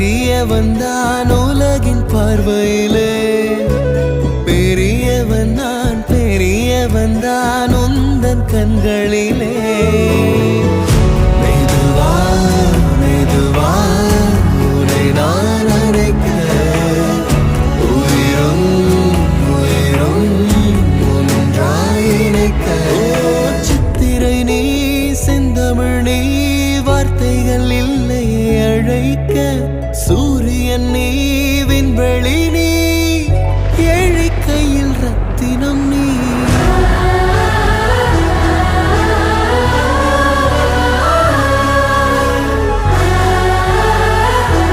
சிறியவன் தான் உலகின் பார்வையிலே, பெரியவன் நான் பெரியவன் தான் உந்தன் கண்களிலே. மெதுவா மெதுவா உன்னை நான் அழைக்க, உயிரும் உயிரும் ஒன்றாய் இணைக்க. சித்திரை நீ செந்தமிழ் நீ, வார்த்தைகள் இல்லை அழைக்க. சூரியன் நீ விண்வெளி நீ,